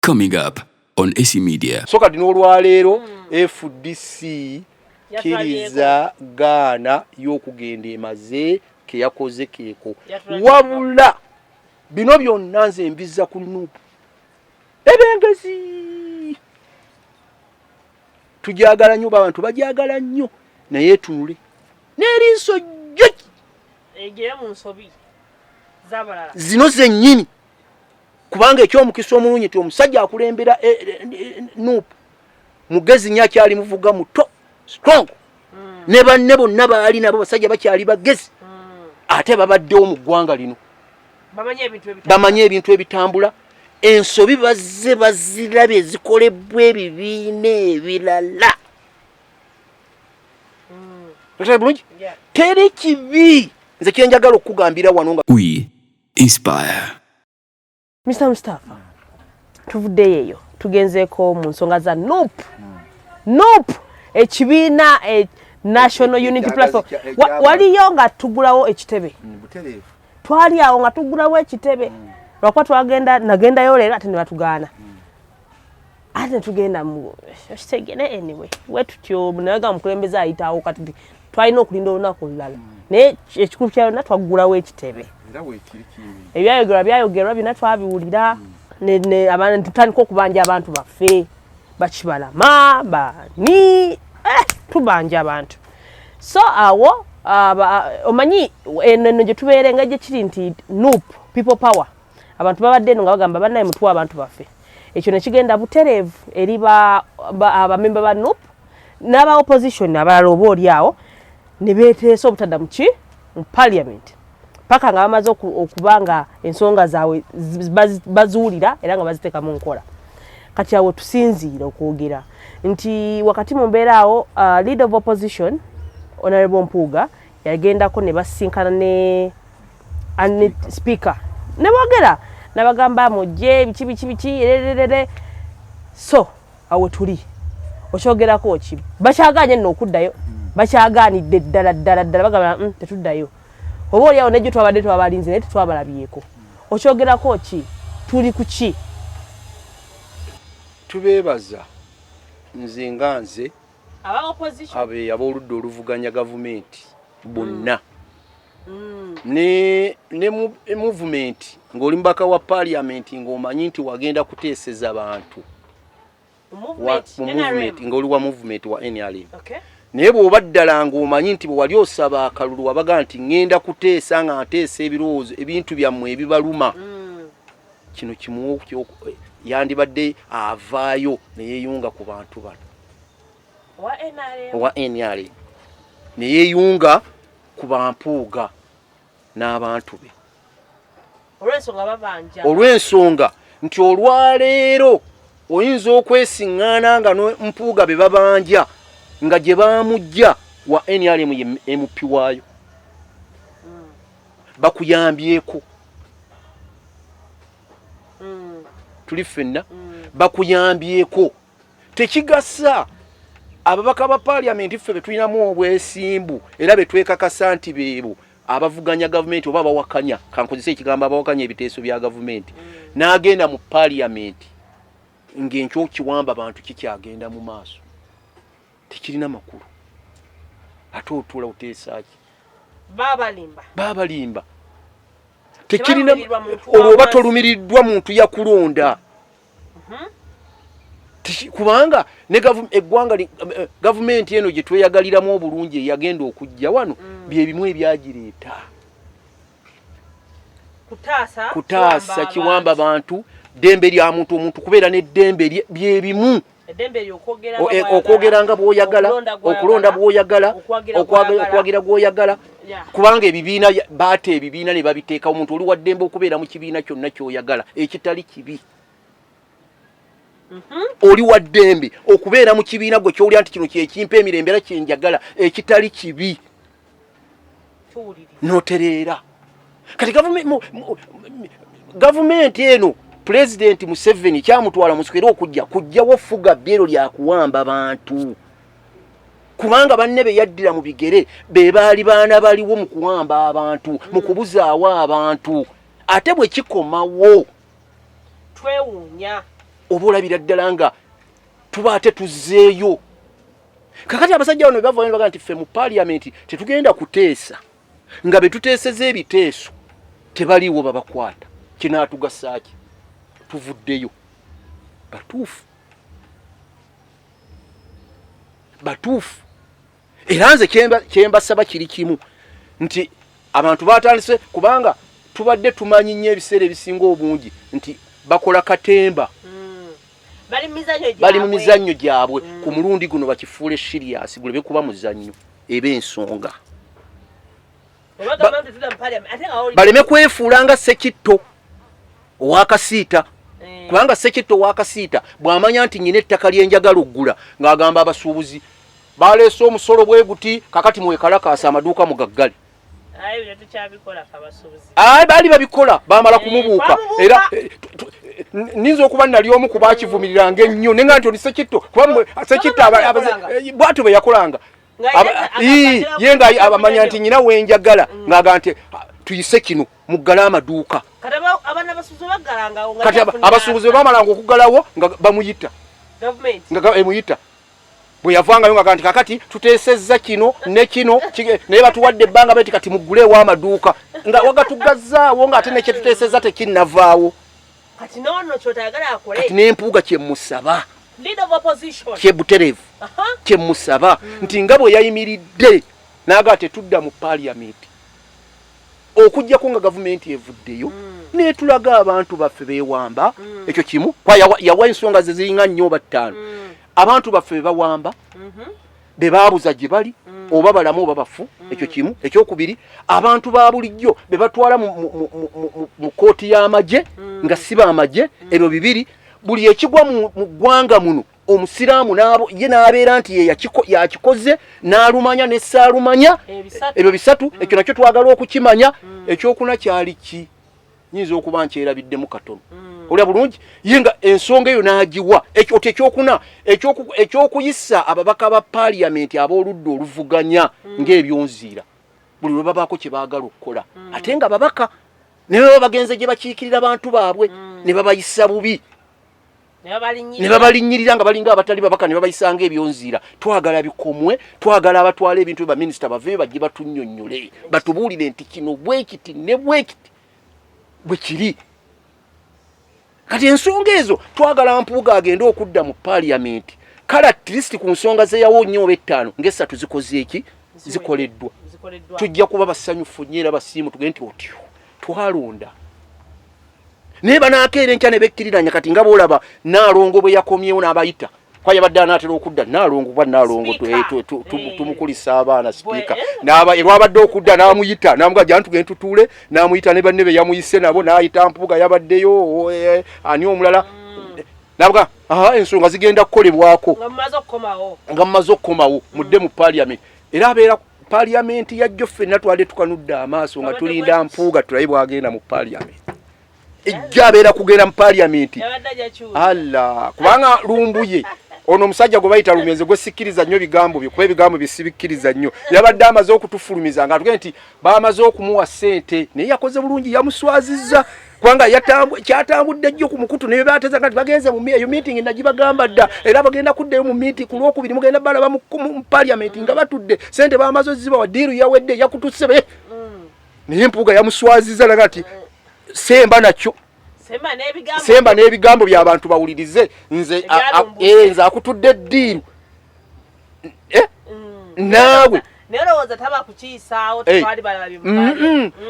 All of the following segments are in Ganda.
Coming up on AC Media. So kati n'olwaleero FDC kiriza Gaana y'okugenda emaze ke yakoze keeko wabula bino byonna nze mbiza ku nuupu ebengezi tujagala nnyo abantu bajagala nnyo naye tunule n'erinso jjoki egere mu nsobi zabalala zino zennyini kubanga ekyomukisa omulungi ti omusajja akulembera nuupu mugezi nnyo akyali muvuga muto strong ne banne bonna baali nabo basajja bakyali bagezi ate babaddewo mu ggwanga lino bamanye ebintu ebitambula ensobi bazze bazirabye zikolebwa ebibiina ebirala tere kibi nze kyenjagala okugambira wano nga We inspire. Mr. Mustafa tuvuddeyo eyo tugenzeeko mu nsonga za NUP ekibiina National Unity Platform waliyo nga tugulawo ekitebe twali awo nga tugulawo ekitebe lwakuba nagendayo leero ate ne batugaana ate tugenda mu kitegere anyway wetutyo naga mukulembeza ayitawo kati twalina okulinda olunaku olulala naye ekikulu kya yonna twagulawo ekitebe ebyayogerwa bina twabiwulira abantu tutandika okubanja abantu baffe bakibalama bani tubanja abantu so awo omanyi eno gye tubeerenga gye kiri nti NUP people power abantu babadde eno nga bagamba bannaye mutuwa abantu baffe ekyo ne kigenda butereevu eri abamemba ba NUP n'aba opposition abalala oba oli awo ne beeteesa obutadda mu Paliamenti Mpaka nga bamaze okubanga ensonga zaabwe bazuulira era nga baziteeka mu nkola kati awo tusinziira okwogera nti wakati mu mbeera awo leader of opposition Honorable Mpuuga yagendako ne basinkana ne speaker ne boogera nabagamba mujje biki so awo tuli okyogerako ki bakyagaanye nno okuddayo bakyagaanidde ddala bagamba tetuddayo oba oli awo nejjo twabadde twabalinze naye tetwabalabyeko okyogerako ki tuli ku ki tubeebaza nze nga nze ab'oludda oluvuganya gavumenti bonna ne movement ng'oli mbaka wa Paliamenti ng'omanyi nti wagenda kuteeseza bantu mu movement ng'oli wa movement wa NRM naye bw'oba ddala ng'omanyi nti bwe wali osaba akalulu wabaga nti ŋŋenda kuteesa nga nteesa ebirowoozo ebintu byammwe ebibaluma kino kimu yandibadde avaayo ne yeeyunga ku bantu bano wa NRM ne yeeyunga ku Bampuuga n'abantu be olw'ensonga nti olwaleero oyinza okwesiŋŋaana nga Mpuuga be babanja nga gye baamujja wa NRM ye MP waayo bakuyambyeko tuli ffenna bakuyambyeko tekigasa ababaka ba Paliamenti ffe betulinamu obwesimbu era betwekakasa nti beebo abavuganya gavumenti oba abawakanya kankozesa ekigambo abawakanya ebiteeso bya gavumenti n'agenda mu Paliamenti ng'enkyo kiwamba abantu kikyagenda mu maaso tekirina makulu ate otuula uteesaaki babalimba tekirina olwoba tolumiriddwa muntu yakulonda kubanga ne eggwanga gavumenti eno gye tweyagaliramu obulungi eyagenda okujja wano bye bimu ebyagireeta kutaasa kiwamba abantu ddembe lya muntu omuntu kubeera n'eddembe bye bimu okwogera nga bw'oyagala okulonda bw'oyagala okwagira gw'oyagala kubanga ebibiina baata ebibiina ne babiteeka omuntu oli wa ddembe okubeera mu kibiina kyonna ky'oyagala ekitali kibi oli wa ddembe okubeera mu kibiina gwe ky'olya nti kino kyekimpa emirembe era kyenjagala ekitali kibi notereera kati gavumenti eno President Museveni kyamutwala muswera kujjawo fuga byero lya kuwamba abantu kubanga banne be yaddira mu bigere be baali baana baliwo mu kuwamba abantu mu kubuzaawo abantu ate bwe kikomawo twewuunya oba olabira ddala nga tubaate tuzzeeyo. Kakati abasajja bano bavaayo baga nti ffe mu Paliamenti tetugenda kuteesa nga betuteeseza ebiteeso tebaliiwo babakwata. Kinaatugasa ki? Tuvuddeyo. Batuufu. Era nze kyembasaba kiri kimu nti abantu batandise kubanga tubadde tumanyi nnyo ebiseera ebisinga obungi nti bakola katemba. Bali mu mizannyo gyabwe ku mulundi guno bakifuule serious gulebe kuba muzannyo eba ensonga. Baleme kwefuula nga Sekitto owakasiita kubanga Sekitto owakasiita bw'amanya nti nyina ettaka lyenjagala oggula ng'agamba abasuubuzi baleese omusolo bwe guti kakati mwekalakaasa amaduuka mugaggale. Baali babikola bamala kumubuuka era ninza okuba nali omu ku baakivumiriranga ennyo naye nga nti oli Sekitto kuba Sekitto bw'atyo bwe yakolanga ye nga abamanya nti nyina wenjagala ng'aga nti tuyise kino muggale amaduuka. Kati abasuubuzi bamalanga okuggalawo nga bamuyita nga emuyita bwe yavangayo nga nti kakati tuteesezza kino ne kino naye batuwadde ebbanga beti kati mugguleewo amaduuka nga wagatugazzaawo ng'ate nekye tuteesezza tekinnavaawo. Kati n'empuuga kyemusaba kyebutereevu kyemusaba nti nga bwe yayimiridde n'aga tetudda mu Paliamenti okuggyako nga gavumenti evuddeyo neetulaga abantu baffe beewamba. Ekyo kimu yawa ensonga ze ziringa nnyo oba ttaano. Abantu baffe bawamba be baabuza gye bali oba balamu oba bafu. Ekyo kimu. Ekyokubiri abantu ba bulijjo be batwala mu kooti y'amagye nga si b'amagye. Ebyo bibiri. Buli ekigwa mu ggwanga muno omusiraamu ye n'abeera nti ye yakikoze n'alumanya ne saalumanya. Ebyo bisatu. Ekyo nakyo twagala okukimanya. Ekyokuna kyali ki? Nyinza okuba nkyerabiddemu katono. Olya bulungi ye nga ensonga eyo n'agiwa. Ekyo tekyokuna ekyokuyisa ababaka ba Paliamenti ab'oludda oluvuganya ng'ebyonziira buli lwe babaako kye baagala okukola. Ate nga babaka ne baba bagenze gye bakiikirira abantu baabwe ne babayisa bubi ne babalinnyirira nga balinga abatali babaka ne babayisanga ebyonziira. Twagala bikomwe. Twagala abatwala ebintu bye baminisita bave bajje batunnyonnyole batubuulire nti kino bwekiti ne bwekiti bwe kiri. Kati ensonga ezo twagala Mpuuga agende okudda mu Paliamenti kale at least ku nsonga ze yawo nnyo oba ettaano ng'essatu zikoze eki zikoleddwa. Tujja kuba basanyufu nnyo era basiimu tugende nti otyo twalonda naye banaakeera enkya ne bekkiriranya. Kati nga boolaba Naalongo bwe yakomyewo n'abayita kwa yabadde anaatera okudda Naalongo bwa Naalongo tumukulisa abaana sipiika lwabadde okudda n'amuyita n'amuga gya ntugende tutuule n'amuyita ne banne be yamuyise nabo n'ayita Mpuuga yabaddeyo ani omulala n'abuga ensonga zigenda kukolebwako nga mumaze okukomawo mudde mu Paliamenti. Era abeera Paliamenti yajjo ffenna twali tukanudde amaaso nga tulinda Mpuuga tulabe bwagenda mu Paliamenti. Ejja abeera kugenda mu Paliamenti kubanga lumbuye ono omusajja gwe bayita Lumyenze gwe sikkiriza nnyo bigambo bye kuba ebigambo bye sibikkiriza nnyo. Yabadde amaze okutufulumiza nga atugende nti baamaze okumuwa ssente naye yakoze bulungi yamuswazizza kubanga kyatambudde ejjo ku mukutu naye baateza kati bagenze mu eyo meeting nagibagamba dda era bagenda kuddeyo mu meeting ku lwokubiri mugenda balaba mu Paliamenti nga batudde ssente baamaze ozibawa diiru yawedde yakutuse naye Mpuuga yamuswazizza naga ati semba nakyo semba n'ebigambo by'abantu bawulirize nze akutudde eddiiru naawe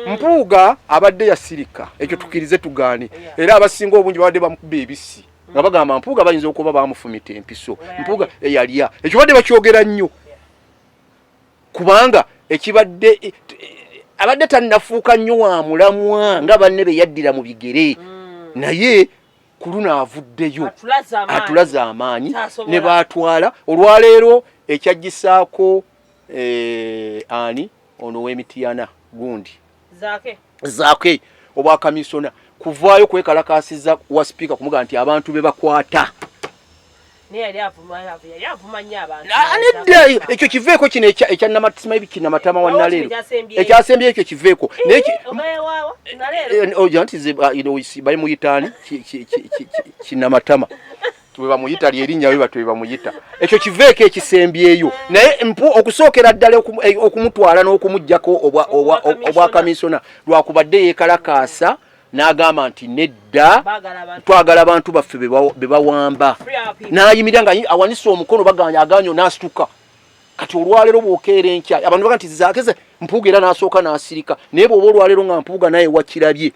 Mpuuga abadde yasirika ekyo tukirize tugaane era abasinga obungi babadde bamukuba ebisi nga bagamba Mpuuga bayinza okuba bamufumita empiso. Mpuuga eyalya ekyo badde bakyogera nnyo kubanga ekibadde abadde tannafuuka nnyo wa mulamwa nga banne be yaddira mu bigere naye ku luno avuddeyo atulaza amaanyi ne baatwala. Olwaleero ekyaggisaako ani ono w'Emityana gundi zaake obwakamisona kuvaayo kwekalakaasiza wa sipiika kumuga nti abantu be bakwata Anedda ekyo kiveeko kino ekya namatima ebikina matama wa nalero ekyasembye ekyo kiveeko nti bali muyitaani kinamatama bwe bamuyita lyerinnya we batwe bamuyita ekyo kiveeko ekisembyeyo naye okusookera ddala okumutwala n'okumuggyako obwa kamisona lwakubadde yeekalakaasa n'agamba nti nedda twagala abantu baffe be bawamba n'ayimirira nga awanise omukono aganya n'asituka kati olwaleero bw'okeera enkya abantu baga nti zaakeze Mpuuga era n'asooka n'asirika naye bw'oba olwaleero nga Mpuuga naye wakirabye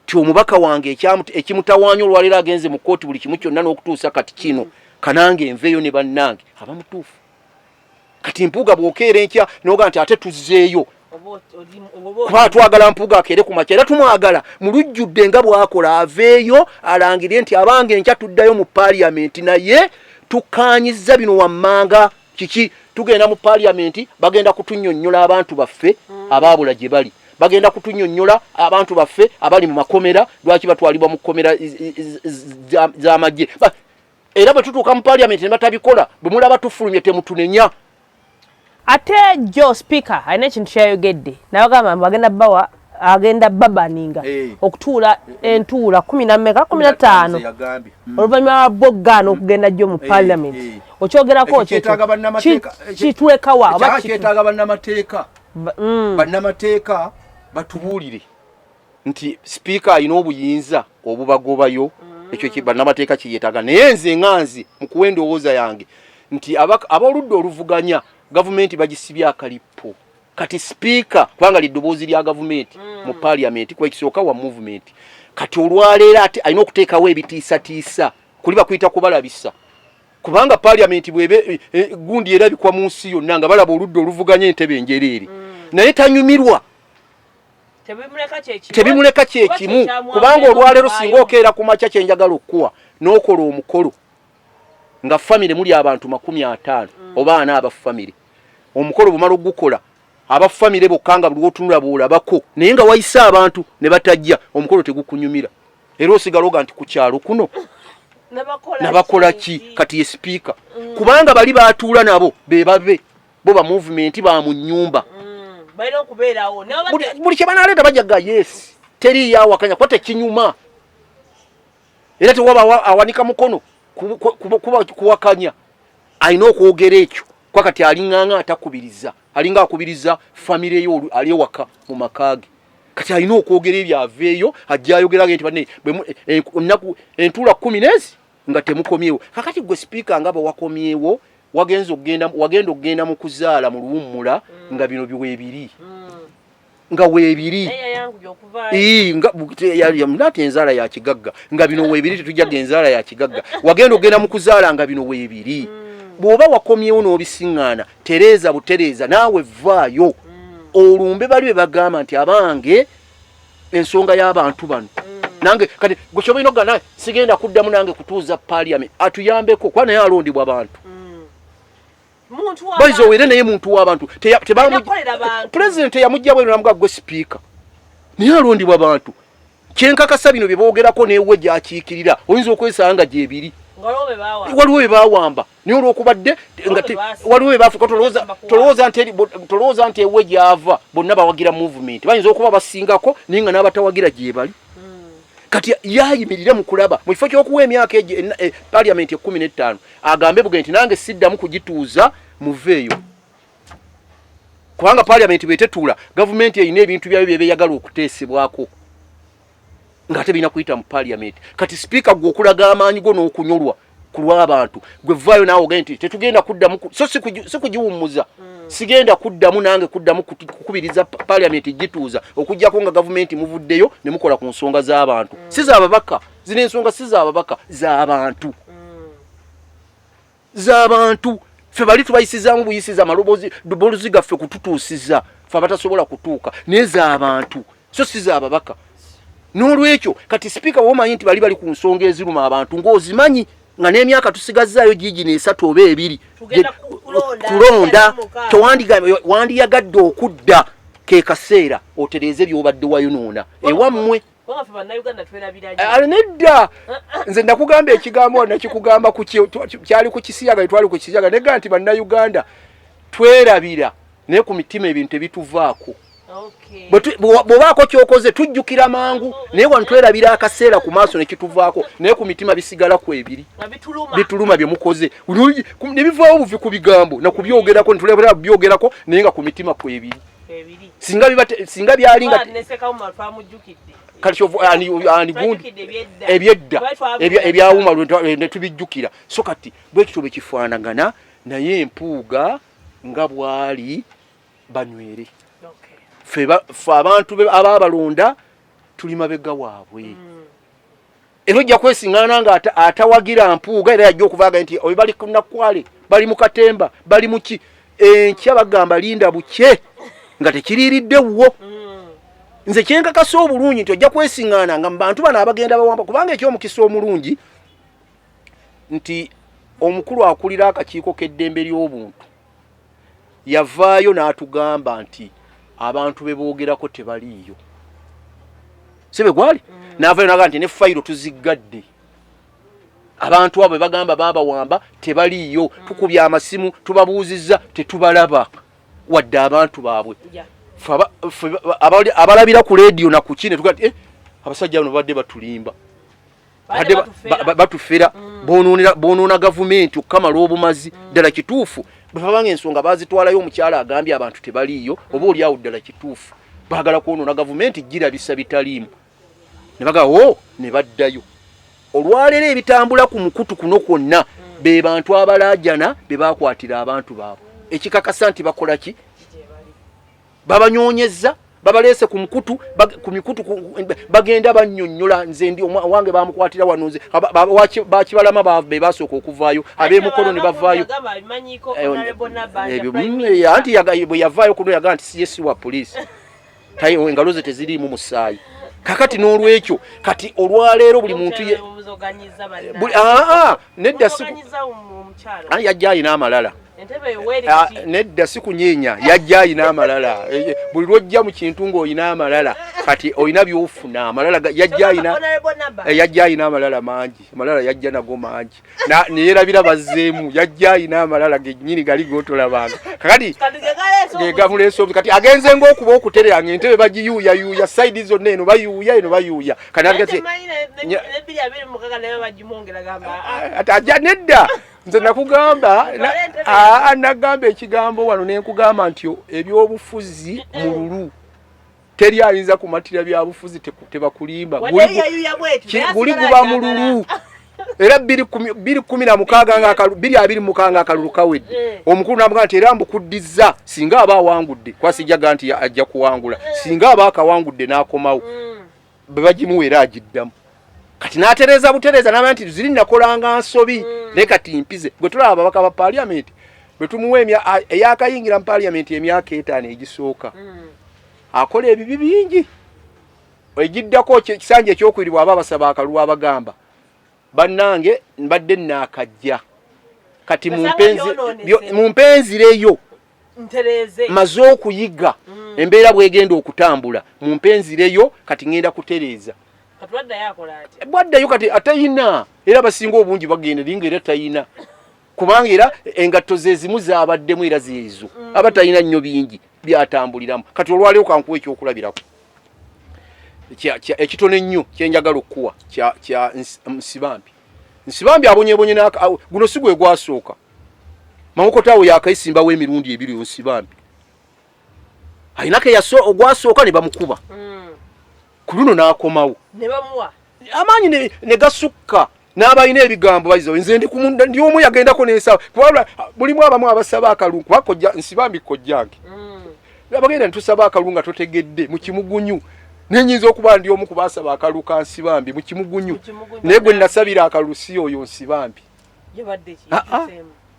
ti omubaka wange ekimutawaanya olwaleero agenze mu kkooti buli kimu kyonna n'okutuusa kati kino kanange enveeyo ne bannange aba mutuufu kati Mpuuga bw'okeera enkya n'oga nti ate tuzzeeyo kuba twagala Mpuuga akeere ku makya era tumwagala mulujjudde nga bw'akola aveeyo alangire nti abange enkya tuddayo mu Paliamenti naye tukaanyizza bino wammanga kiki tugenda mu Paliamenti bagenda kutunnyonnyola abantu baffe abaabula gye bali bagenda kutunnyonnyola abantu baffe abali mu makomera lwaki batwalibwa mu komera z'amagye era bwe tutuuka mu Paliamenti ne batabikola bwe mulaba tufulumye temutunenya ate jo speaker alina ekintu kyayogedde nabagamba agenda babaninga okutuula entuula 15 oluvannyuma lwa boggaana okugenda jjo mu Paliamenti okyogerako kitulekawa kyetaaga bannamateeka batubuulire nti speaker alina obuyinza obubagobayo ekyo bannamateeka kiyeetaaga naye nze nganzi mu kuwa endowooza yange nti ab'oludda oluvuganya gavumenti bagisibye akalipo kati speaker kubanga liddoboozi lya gavumenti mu Paliamenti kwekisooka wa movement kati olwaleero ate alina okuteekawo ebitiisatiisa kuliba kuyita kubalabisa kubanga Paliamenti bwebe gundi erabikwa mu nsi yonna nga balaba oludda oluvuganya entebe enjereere naye tanyumirwa tebimuleka kyekimu kubanga olwaleero singa okeera ku makya kyenjagala okuwa n'okola omukolo nga famire muli abantu 50 oba 4 aba famire omukolo bumala ogukola aba famire bokanga buli otunula boolabako naye nga wayisa abantu ne batajja omukolo tegukunyumira era osigaloga nti ku kyalo kuno nabakola ki kati ye speaker kubanga bali batuula nabo bebabe bo ba movement ba mu nyumba balina okubeerawo buli kye banaleeta bajaga yes teri yawakanya kwate kinyuma era tewaba awanika mukono kuwakanya alina okwogera ekyo kwa kati alinganga atakubiriza alinga akubiriza famire yo ali waka mu makage kati alina okwogera ebyaveeyo ajja ayogeraga nti banne ennaku entuula 10 nga temukomyewo kakati gwe speaker nga bawakomyewo wagenda okugenda mu kuzaala mu luwummula nga bino biweebiri nga weebiri nga enzala ya kigagga nga bino weebiri tetujja genzala ya kigagga wagenda okugenda mu kuzaala nga bino weebiri bw'oba wakomyewo n'obisiŋŋaana tereeza butereeza naawe vaayo olumbe bali be bagamba nti abange ensonga y'abantu bano nange kati gwe kyoba ino gana sigenda kuddamu nange kutuuza Paliamenti atuyambeko kuba naye alondibwa abantu baizo were naye muntu w'abantu pulezidenti yamugja bweno namuga gwe speaker naye alondibwa abantu kyenkakasa bino bye boogerako neewe gyakiikirira oyinza okwesanga nga gyebiri waliwo be baawamba naye olwokubadde waliwo be baafuka tolowooza nti ewe gyava bonna bawagira movement bayinza okuba basingako naye nga n'abatawagira gye bali kati yayimirira mu kulaba mu kifo ky'okuwa emyaka Paliamenti 15 agambe buge nti nange siddamu kugituuza muveeyo kubanga Paliamenti bwetetuula gavumenti erina ebintu byayo bye beeyagala okuteesebwako nga tebina kuyita mu Paliamenti kati speaker gwe okulaga amaanyi go n'okunyolwa ku lw'abantu gwe vaayo naawe oge nti tetugenda kuddamu so si kugiwummuza sigenda kuddamu nange kuddamu kukubiriza Paliamenti gituuza okujjako nga gavumenti muvuddeyo ne mukola ku nsonga z'abantu si z'ababaka zino ensonga si z'ababaka z'abantu z'abantu ffe bali tubayisizaamu buyisiza amaloboozi gaffe kututuusiza ffe abatasobola kutuuka naye z'abantu so si z'ababaka n'olwekyo kati speaker womanyi nti bali ku nsonga eziruma abantu ng'ozimanyi nga n'emyaka tusigazaayo gigi n'esatu oba ebiri kulonda wandiyagadde okudda ke kaseera otereeze by'obadde wayonoona ewammwe Bonga fe bannayuganda twerabira nedda nze nakugamba ekigambo nakikugamba ku kyali ku kisiyaga twali ku kisiyaga nega nti bannayuganda twerabira naye ku mitima ebintu ebituvaako bw'obaako kyokoze tujjukira mangu naye wano twerabira akaseera ku maaso ne kituvaako naye ku mitima bisigala ku ebiri bituluma bye mukoze ne bivaawo buvi ku bigambo na kubyogerako netulabira byogerako naye nga ku mitima ku ebiri singa byali nga ebyedda ebyawuma ne tubijjukira so kati bwe kityo bwe kifaanagana naye empuuga nga bwali banywere fe abantu ababalonda tuli mabega waabwe era ojja kwesiŋŋaana nga atawagira mpuuga era yajja okuvaaga nti oyo bali ku Nakwale bali mu Katemba bali mu ki enkya bagamba linda buke nga tekiriiridde wo nze kyenkakasa obulungi nti ojja kwesiŋŋaana nga mu bantu bano abagenda bawamba kubanga ekyomukisa omulungi nti omukulu akulira akakiiko k'eddembe ly'obuntu yavaayo n'atugamba nti abantu beboogerako tebaliiyo sibe gwali n'avaayo n'agamba nti ne fayiro tuziggadde abantu abo bagamba babawamba tebaliiyo tukubya amasimu tubabuuzizza tetubalaba wadde abantu baabwe abalabira ku leediyo na ku kine tugaa nti abasajja bano badde batulimba badde batufera bonoona gavumenti okukamala obumazi ddala kituufu bwe babanga ensonga bazitwalayo omukyala agambye abantu tebaliiyo oba oliawo ddala kituufu baagala kwonoona gavumenti girabisa bitaliimu ne bagaa ne baddayo olwaleero ebitambula ku mukutu kuno kwonna be bantu abalaajana be baakwatira abantu baabwe ekikakasa nti bakola ki babanyonyeza babaleese ku mukutu ku mikutu bagenda bannyonnyola nze ndi wange bamukwatira wano nze bakibalama be basooka okuvaayo ab'emukono ne bavaayo anti bwe yavaayo kuno yagaa nti siyesi wa poliisi engalo ze teziriimu musaayi kakati n'olwekyo kati olwaleero buli muntu nedda yajja ayina amalala nedda sikunyeenya yajja ayina amalala buli lwojja mu kintu ng'oyina amalala kati oyina byofuna amalala yajja ayina amalala mangi amalala yajja nago mangi neyerabira bazzeemu yajja ayina amalala gennyini gali gotolabanga kakati gegamuleesa kati agenze ng'okuba okuterera ng'entebe bagiyuuyayuuya sayidi zonna eno bayuuya eno bayuuya kati ajja nedda nze nakugamba nagamba ekigambo wano nenkugamba nti ebyobufuzi mululu teri ayinza kumatira byabufuzi tebakulimba guli guba mululu era 2016 akalulu kawedde omukulu n'amugamba nti era mbukuddiza singa aba awangudde kwasijjaga nti ajja kuwangula singa aba akawangudde n'akomawo bwe bagimuwa era agiddamu kati n'atereza butereza n'abaya nti ziri nakolanga nsobi naye kati mpize gwe tulaba ababaka ba Paliamenti bwe tumuwa eyakayingira mu Paliamenti emyaka 5 egisooka akola ebibi bingi egiddako kisanja ekyokwiribwa aba basaba akalulu abagamba bannange mbadde naakajja kati mumpenzireyo maze okuyiga embeera bwegenda okutambula mumpenzireyo kati ngenda kutereeza bwaddayo kati atayina era basinga obungi bagenda linga era tayina kubanga era engatto ze zimu zaabaddemu era zeezo abatayina nnyo bingi byatambuliramu kati olwaleero kankuwa ekyokulabirako ekitono ennyo kyenjagala okuwa kya nsibambi abonyebonye guno si gwe gwasooka mamukotaawo yakayisimbawo emirundi ebiri nsibambi ayinako ogwasooka ne bamukuba ku luno n'akomawo amaanyi ne gasukka n'abalina ebigambo bayizo nze ndi omu yagendako n'ensaba kubanga mulimu abamu abasaba akalungu kubakojja nsibambi kojjange abagenda netusaba akalungu nga totegedde mu kimugunyu nenyinza okuba ndi omu kubasaba akalulu ka nsibambi mu kimugunyu naye gwe nasabira akalulu si oyo nsibambi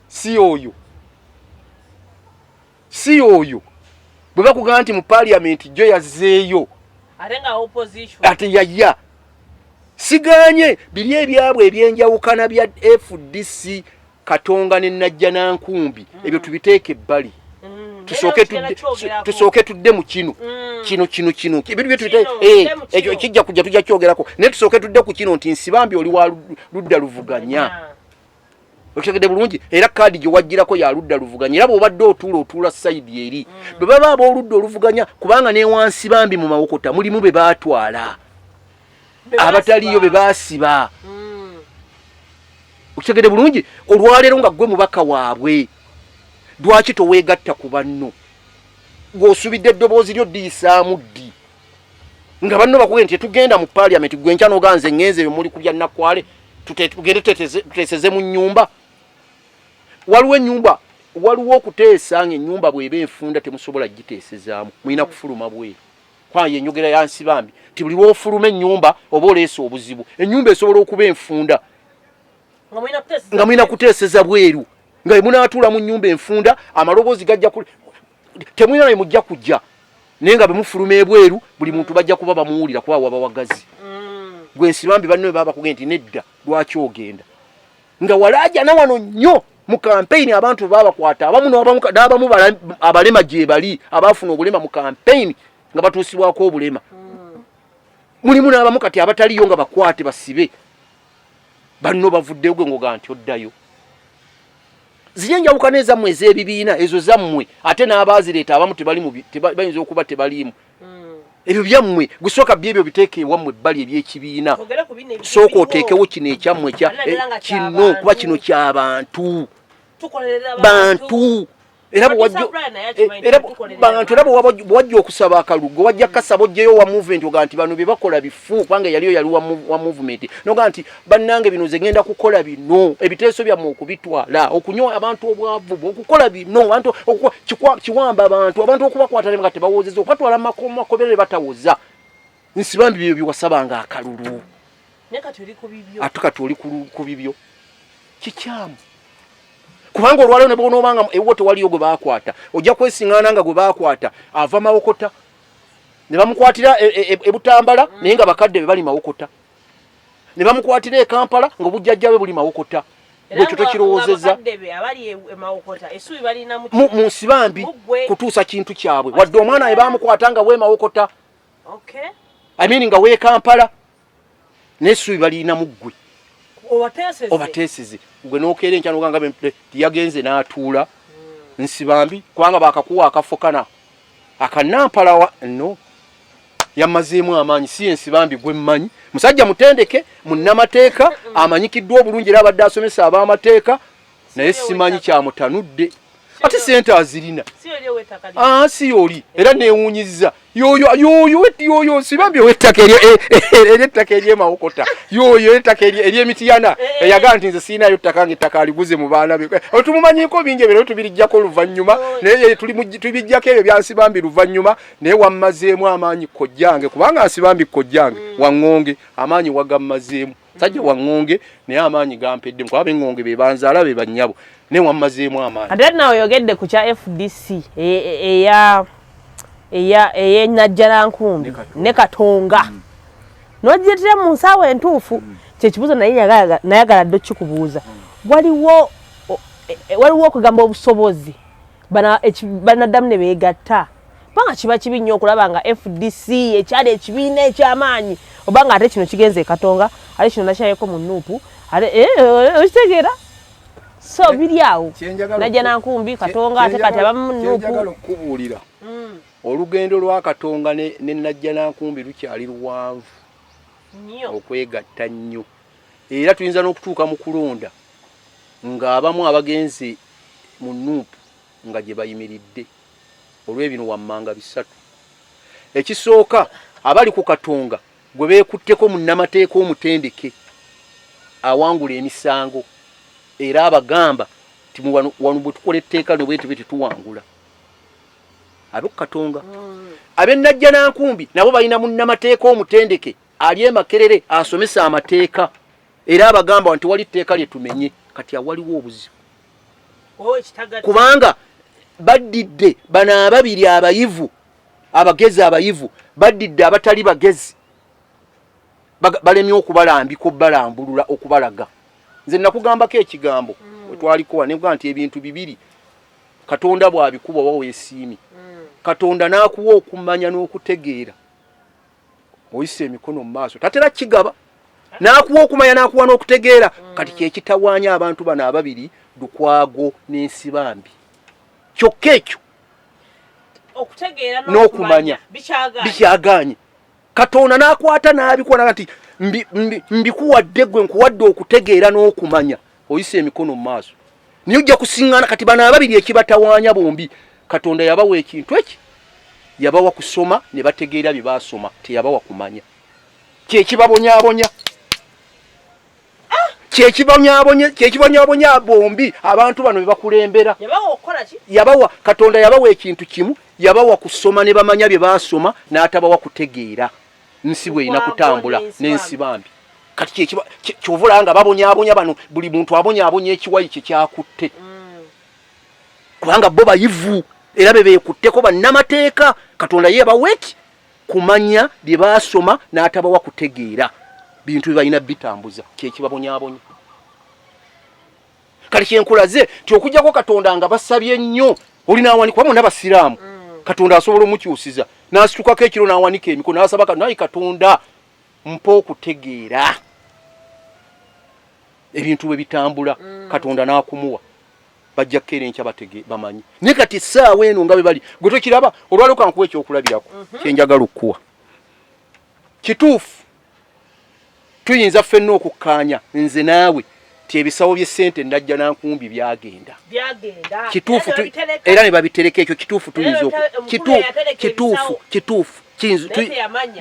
si oyo bwe bakugamba nti mu Paliamenti jo yazzeeyo ate yaya siganye biri ebyabwe ebyenjawukana bya FDC Katonga ne Najja Nankumbi ebyo tubiteeke ebbali tusooke tudde mu kino ebintu bye tuyite ekyo kijja kujja tujja kyogerako naye tusooke tudde ku kino nti Nsibambi oli wa ludda luvuganya okitegedde bulungi era kaadi gye wajjirako ya ludda luvuganya era bw'obadde otuula sayidi eri bwe baba ab'oludda oluvuganya kubanga ne wansi Bambi mu mawokota mulimu be baatwala abataliyo be baasiba okitegedde bulungi olwaleero nga gwe mubaka waabwe lwaki toweegatta ku banno ng'osubidde eddoboozi lyo ddiyisaamu ddi nga banno bakugenda nti tugenda mu Paliamenti gwe nkya n'oganze ngenze bye muli ku bya Nakwale tugende tuteeseze mu nnyumba waliwo okuteesa ng'ennyumba bw'eba enfunda temusobola giteesezaamu mulina kufuluma bweru kwaye enjogera ya Nsibambi ti buli lw'ofuluma ennyumba oba oleesa obuzibu ennyumba esobola okuba enfunda nga mulina kuteeseza bweru nga emunaatuula mu nnyumba enfunda amaloboozi gajja temulina ne mujja kujja naye nga bemufuluma ebweru buli muntu bajja kuba bamuwulira kuba wabawagazi gwe Nsibambi banno bwe baba bakugenda nti nedda lwaki ogenda nga walaaja na wano nnyo mu kampeyini abantu baba bakwata n'abamu abalema gye bali abaafuna obulema mu kampeyini nga batuusibwako obulema mulimu n'abamu kati abataliyo nga bakwate basibe banno bavuddeyo gwe ngoga nti oddayo ziri enjawukana ezammwe ez'ebibiina ezo zammwe ate n'abaazireeta abamu bayinza okuba tebaliimu ebyo byammwe gusooka byebyo biteeke ewammwe ebbali eby'ekibiina sooka oteekewo kino ekyammwe kino kuba kino ky'abantu bantu era bwewajja okusaba akalulu wajja kasaba ojjeyo wa movement oga nti bano bye bakola bifu kubanga yaliyo yali wa movement noga nti bannange bino ze ngenda kukola bino ebiteeso byammwe okubitwala okunywa abantu obwavu okukola bino abantu kiwamba abantu okubakwata ne nga tebawoozeza okatwala makobere batawoza Nsibambi byo biwasabanga akalulu ate kati oli ku bibyo kikyamu kubanga olwaleero ne bw'onoobanga ewo tewaliyo gwe baakwata ojja kwesiŋŋaana nga gwe baakwata ava mawokota ne bamukwatira ebutambala naye nga bakadde be bali mawokota ne bamukwatira e Kampala ng'obujjajja bwe buli mawokota bwekyo tokirowoozezza mu Nsibambi kutuusa kintu kyabwe wadde omwana we baamukwata nga we mawokota nga we Kampala n'essuubi balina mu ggwe obateeseze gwe n'okeera enkya n'oganga tiyagenze n'atuula Nsibambi kubanga baakakuwa akafo kana akanampala no yamazeemu amaanyi si Nsibambi gwe mmanyi musajja mutendeke munnamateeka amanyikiddwa obulungi era abadde asomesa ab'amateeka naye simanyi kyamutanudde ate sente azirina si yoli era neewuunyizza yoyo Nsibambi ow'ettaka ery'ettaka ery'emawokota yoyo ettaka ery'emitiyana eyagaa nti nze siinayo ttaka ng'ettaka aliguze mu baana be tumumanyiko bingi ebyo tubirijjako luvannyuma naye tubijjako ebyo bya Nsibambi luvannyuma naye wammazeemu amaanyi kojjange kubanga Nsibambi kojjange waŋŋonge amaanyi wagammazeemu sajja waŋŋonge naye amaanyi gampedde kuba ab'eŋŋonge be banzaala be bannyabo naye wammazeemu amaanyi ate nawe oyogedde ku kya FDC ey'Ennajjalankumbi ne Katonga n'ogireetera mu nsaawa entuufu kyekibuuzo naye nayagala dde okikubuuza waliwo okugamba obusobozi banaddamu ne beegatta kubanga kiba kibi nnyo okulaba nga FDC ekyali ekibiina eky'amaanyi obanga ate kino kigenze e Katonga ate kino nakyayeko mu Nuupu okitegeera so biri awo Nnajjalankumbi Katonga ate kati abamu Nuupu olugendo lwa Katonga ne Nnajjalankumbi lukyali luwanvu okwegatta nnyo era tuyinza n'okutuuka mu kulonda ng'abamu abagenze mu Nuupu nga gye bayimiridde olw'ebino wammanga bisatu ekisooka abali ku Katonga gwe beekutteko munnamateeka omutendeke awangula emisango era abagamba ti wano bwe tukola etteeka ne bwetube tetuwangula abe ku Katonga abe Nnajjalankumbi nabo balina munnamateeka omutendeke ali Makerere asomesa amateeka era abagamba nti wali tteeka lye tumenye kati awaliwo obuzibu kubanga baddidde bano ababiri abayivu abagezi abayivu baddidde abatali bagezi balemye okubalambika okubalambulula okubalaga nze nakugambako ekigambo wetwaliko wanebwa nti ebintu bibiri Katonda bw'abikuba wawe esiimi Katonda n'akuwa okumanya n'okutegeera oyise emikono mu maaso tatera kigaba n'akuwa okumanya n'akuwa n'okutegeera kati kye kitawaanya abantu bano ababiri Lukwago n'Ensibambi kyokka ekyo okutegeera n'okumanya bikyagaanye Katonda n'akwata n'abikola nti mbikuwadde gwe nkuwadde okutegeera n'okumanya oyise emikono mu maaso niyo ojja kusiŋŋaana kati bano ababiri ekibatawaanya bombi Katonda yabawa ekintu eki yabawa kusoma ne bategeera bye baasoma teyabawa kumanya kyekibabonyaabonya kyekibonyabonya bombi abantu bano bebakulembera yabawa Katonda yabawa ekintu kimu yabawa kusoma ne bamanya bye baasoma n'atabawa kutegeera nsi bwe ina kutambula n'ensibambi kati kyovula nga babonyaabonya bano buli muntu abonyaabonya ekiwayi kye kyakutte kubanga bo bayivu era beekutteko bannamateeka Katonda yeebaweki kumanya bye baasoma n'atabawa kutegeera bintu bye balina bitambuza kyekibabonyaabonya kati kyenkulaze ti okujjako Katonda nga basabye nnyo olina awanika wamu n'abasiraamu Katonda asobola omukyusiza n'asitukako ekiro n'awanika emikono n'asaba naye Katonda mpa okutegeera ebintu bwe bitambula Katonda n'akumuwa bajja kkeera enkya bamanyi naye kati essaawa eno nga bwe bali gwe tokiraba olwaleero kankuwa ekyokulabirako kyenjagala okuwa kituufu tuyinza ffenna okukkaanya nze naawe ti ebisawo by'essente Najja Nankumbi byagenda kituufu era ne babitereka ekyo kituufu tuyinza kituufu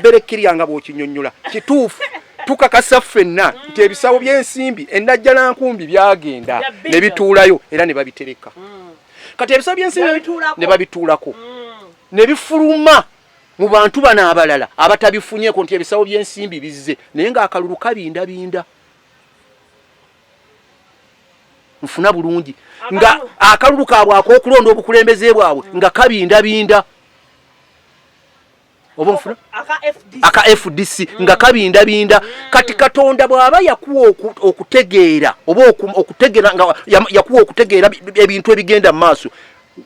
berekkirya bw'okinnyonnyola kituufu tukakasa ffenna nti ebisawo by'ensimbi Najja Nankumbi byagenda ne bituulayo era ne babitereka kati ebisawo by'ensimbi ne babituulako ne bifuluma mu bantu bano abalala abatabifunyeeko nti ebisawo by'ensimbi bizze naye ng'akalulu kabindabinda nfuna bulungi nga akalulu kaabwe ak'okulonda obukulembeze bwabwe nga kabindabinda oba nfuna aka FDC nga kabindabinda kati Katonda bw'aba yakuwa okutegeera oba okutegeera nga yakuwa okutegeera ebintu ebigenda mu maaso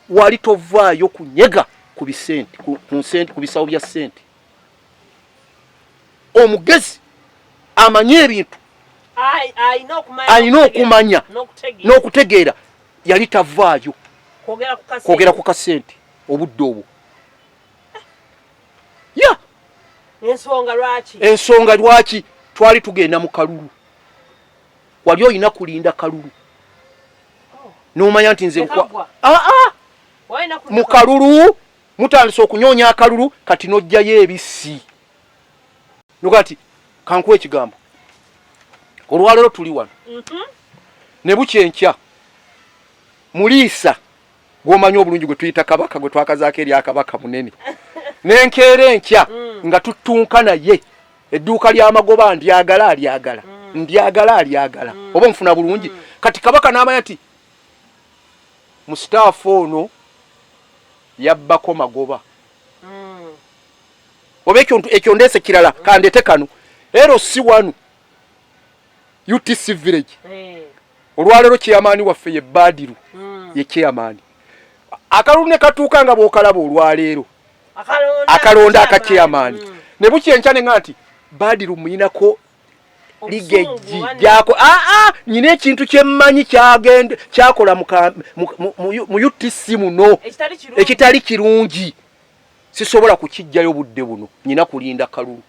wali tovaayo kunyega ku bisente ku bisawo bya ssente omugezi amanye ebintu alina okumanya n'okutegeera yali tavaayo kwogera ku kasente obudde obwo ensonga lwaki twali tugenda mu kalulu wali olina kulinda kalulu n'omanya nti nze mu kalulu mutandise okunyoonya akalulu kati n'ojjayo ebisi nogati kankuwa ekigambo olwaleero tuli wano ne bukyenkya muliisa gw'omanyi obulungi gwe tuyita kabaka gwe twakazaako eri akabaka munene n'enkeera enkya nga tuttunka naye edduuka ly'amagoba ndyagala alyagala oba nfuna bulungi kati kabaka n'amanya nti Mustafa ono yabbako magoba oba ekyo ndeese kirala kandete kano ero si wanu UTC village olwaleero kyeyamaani waffe ye Badiru ye kyeyamaani akalulu ne katuuka nga bw'okalaba olwaleero akalonda akakyeyamaani ne bukyenkya ne nga nti Badiru muyinako ligeji jako nyina ekintu kyemmanyi kyakola mu UTC muno ekitali kirungi sisobola kukijjayo budde buno nyina kulinda kalulu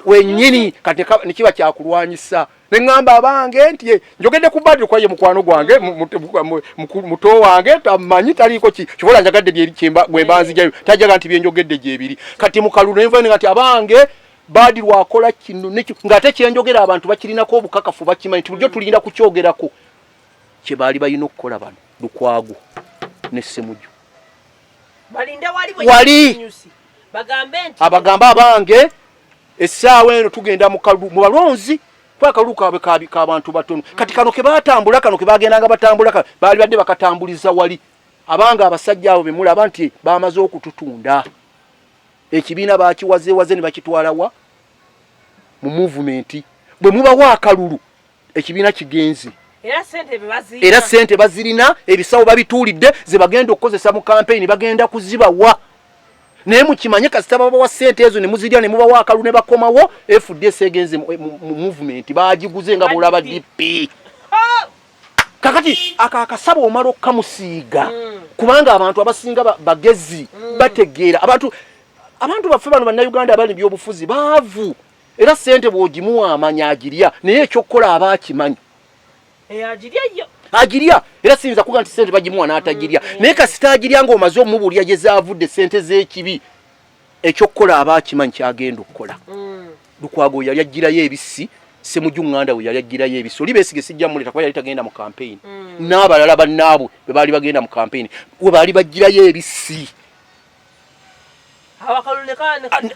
wennyini kati nikiba kyakulwanyisa neŋŋamba abange nti njogedde ku Badiru kwaye mukwano gwange muto wange tamanyi taliiko kibola njagadde bwe banzijayo tajaga nti byenjogedde gyebiri kati mu kalulu nenva nti abange Badiru akola kino nekyo ng'ate kyenjogera abantu bakirinako obukakafu bakimanyi nti bulijjo tulinda kukyogerako kye baali balina okukola bano Lukwago ne Ssemujju wali abagamba abange essaawa eno tugenda mu kalulu mu balonzi kwa kalulu kaabwe k'abantu batono kati kano ke baatambula kano ke bagendanga batambula baali badde bakatambuliza wali abanga abasajja abo bemulaba nti bamaze okututunda ekibiina bakiwazeewaze ne bakitwala wa mu movement bwe mubawa akalulu ekibiina kigenzi era sente bazirina ebisawo babituulidde ze bagenda okukozesa mu campaign bagenda kuzibawa naye mukimanye kasita babawa sente ezo ne muzirya ne mubawa akalu ne bakomawo FDC egenze mu movement bagiguze nga bulaba DP kakati akakasaba omalo kamusiiga kubanga abantu abasinga bagezi bategeera abantu baffe bano bannayuganda abali byobufuzi baavu era sente bwogimuwa amanya agirya naye ekyokukola aba akimanyi agirya era siyinza kuga nti sente bagimuwa n'atagirya naye kasita agirya ng'omaze omubulya gye zaavudde sente z'ekibi ekyokukola aba akimanyi kyagenda okukola Lukwago yali agirayo ebisi Semujunganda we yali agirayo ebisi oli beesige sijja muleta kuba yali tagenda mu campaign n'abalala bannaabwe be baali bagenda mu campaign we baali bagirayo ebisi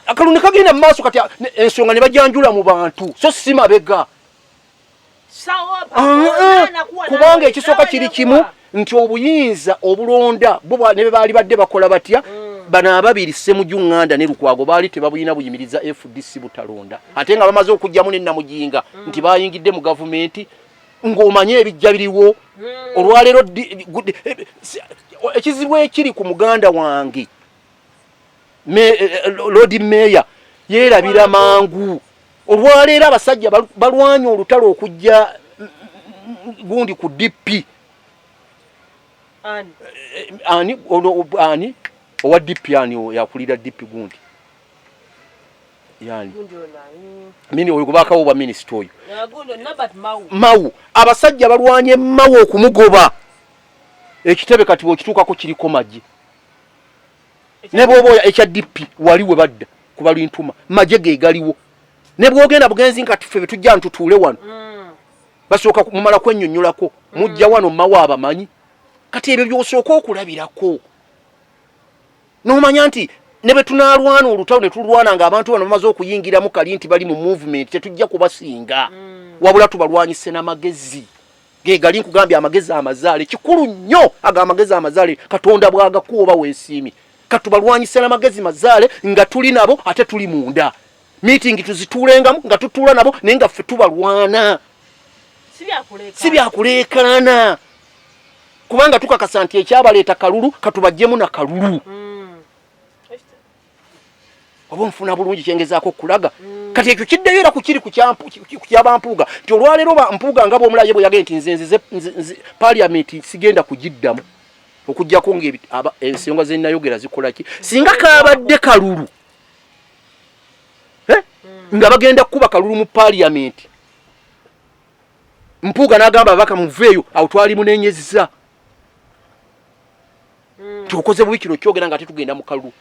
akalunde kagenda mu maaso kati ensonga ne bajanjula mu bantu so si mabega kubanga ekisooka kiri kimu nti obuyinza obulonda bo ne baali badde bakola batya bana ababiri Semujunganda ne Lukwago baali tebabuyina buyimiriza FDC butalonda ate nga bamaze okujjamu ne Namujinga nti bayingidde mu gavumenti ng'omanye ebijja biriwo olwaleero ekizibu ekiri ku muganda wange Lord Mayor yeerabira mangu olwaleero abasajja balwanya olutalo okujja gundi ku DP ani owa DP yani yakulira DP gundi yani mini oyo kubaka oba minister oyo mau abasajja balwanye mau okumugoba ekitebe kati okituukako kiriko maji ne bwoboya ekya DP waliwe badda kuba lintuma maje ge galiwo ne bwogenda bugenzi nkati ffe tujja ntutuule wano basooka mumala kwennyonnyolako mujja wano mawa abamanyi kati ebyo byosooka okulabirako n'omanya nti ne bwe tunaalwana olutalo ne tulwana nga abantu bano bamaze okuyingiramu kali nti bali mu movement tetujja kubasinga wabula tubalwanyise n'amagezi ge gali nkugambye amagezi amazaale kikulu nnyo aga amagezi amazaale Katonda bw'agakuwa weesiimi katubalwanyise n'amagezi mazaale nga tuli nabo ate tuli munda meeting tuzituulengamu nga tutuula nabo naye nga ffe tubalwana si byakuleekaana kubanga tukakasa nti ekyabaleeta kalulu katubajjemu na kalulu oba nfuna bulungi kyengezaako okulaga kati ekyo kiddeyo era kukiri ku kyabampuuga nti olwaleero bampuuga nga bw'omulaye bwe yagenda nti nze Paliamenti sigenda kugiddamu okujjako ensonga ze nnayogera zikola ki singa kaabadde kalulu nga bagenda kukuba kalulu mu Paliamenti Mpuuga n'agamba Babaka muveeyo awo twali muneenyezza tukoze bubi kino kyogera nga tetugenda mu kalulu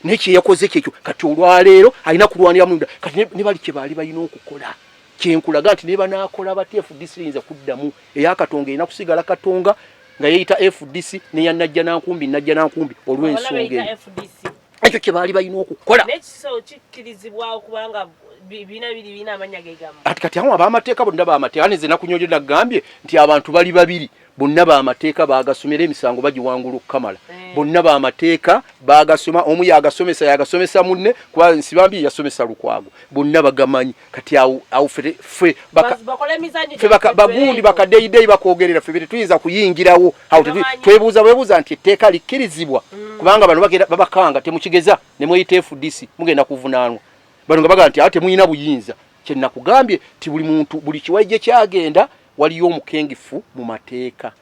n'ekyo yakoze kyekyo kati olwaleero alina kulwanira munda kati ne bali kye baali balina okukola kyenkulaga nti ne banaakola batya FDC yinza kuddamu eyakatonga erina kusigala katonga nga yeeyita FDC neyanajja nankumbi olw'ensonga ekyo kye baali balina okukola kikirizibwawo kubanga bina amanya gegamo kati awo ab'amateeka bonna b'amateeka neze nakunyonyo nagambye nti abantu bali babiri bonna b'amateeka bagasomera emisango bagiwangula okukamala bonna b'amateeka bagasoma omu yagasomesa munne kuba nsibambi yasomesa Lukwago bonna bagamanyi kati awo ffe bagundi bakadeyideyi bakwogerera ffe tuyinza kuyingirawo awo twebuuza nti etteeka likkirizibwa kubanga bano babakanga temukigeza ne mweyita FDC mugenda kuvunaanwa bano nga baga nti ate muyina buyinza kye nakugambye ti buli muntu buli kiwaije kyagenda waliyo omukengifu mu mateeka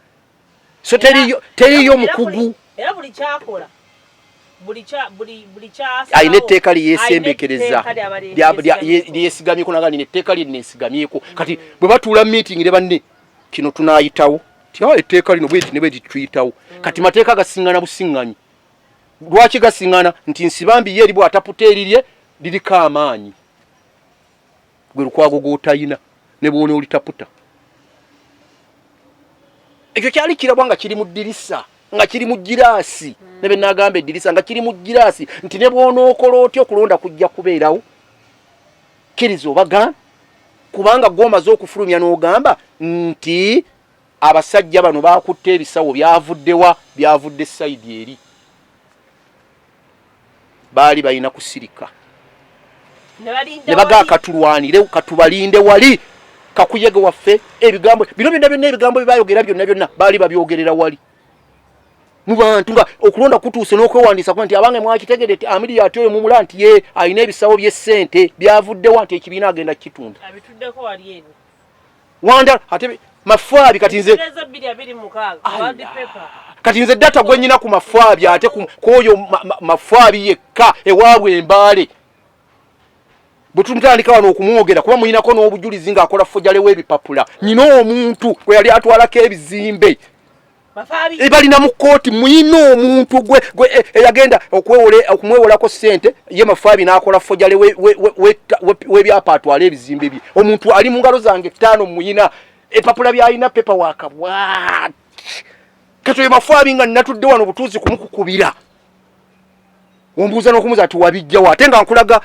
so teriyo mukugu era buli kyakola buli ayina etteeka lyesembekereza lyesigamyeko naga nina etteeka lyenesigamyeko kati bwe batuula meeting ne banne kino tunaayitawo ti etteeka lino bweti ne bweti tuyitawo kati mateeka gasiŋŋana busiŋŋanyi lwaki gasiŋŋana nti nsibambi ye eri bw'ataputeerirye liriko amaanyi gwe Lukwago gw'otayina ne bw'ona olitaputa ekyo kyali kirabwa nga kiri mu ddirisa nga kiri mu giraasi ne benagamba eddirisa nga kiri mu giraasi nti ne bw'onookola otya okulonda kujja kubeerawo kkiriza obaga kubanga gw'omaze okufulumya n'ogamba nti abasajja bano baakutte ebisawo byavudde sayidi eri baali balina kusirika ne baga katulwanire katubalinde wali kakuyege waffe ebigambo bino byonna ebigambo bibayogera byonna baali babyogerera wali mu bantu nga okulonda kutuuse n'okwewandiisa kuba nti abange mwakitegedde ti amiri ate oyo mumula nti ye alina ebisawo by'essente byavuddewa nti ekibiina agenda kitunda abituddeko wali eno wanda ate mafaabi kati nze kati nze data gwe nnyina ku mafaabi ate kwoyo mafaabi yekka ewaabwe embaale bwe tumutandika wano okumwogera kuba muyinako n'obujulizi ng'akola ffojale w'ebipapula nyina omuntu gwe yali atwalako ebizimbe balina mu kooti muyina omuntu gwe eyagenda okumwewolako ssente ye mafaabi n'akola ffojale w'ebyapa atwala ebizimbe bye omuntu ali mu ngalo zange 5 muyina epapula byalina pepa wakabwati kati oyo mafaabi nga natudde wano butuuzi kumukukubira ombuuza n'okumuza ati wabijjawo ate nga nkulaga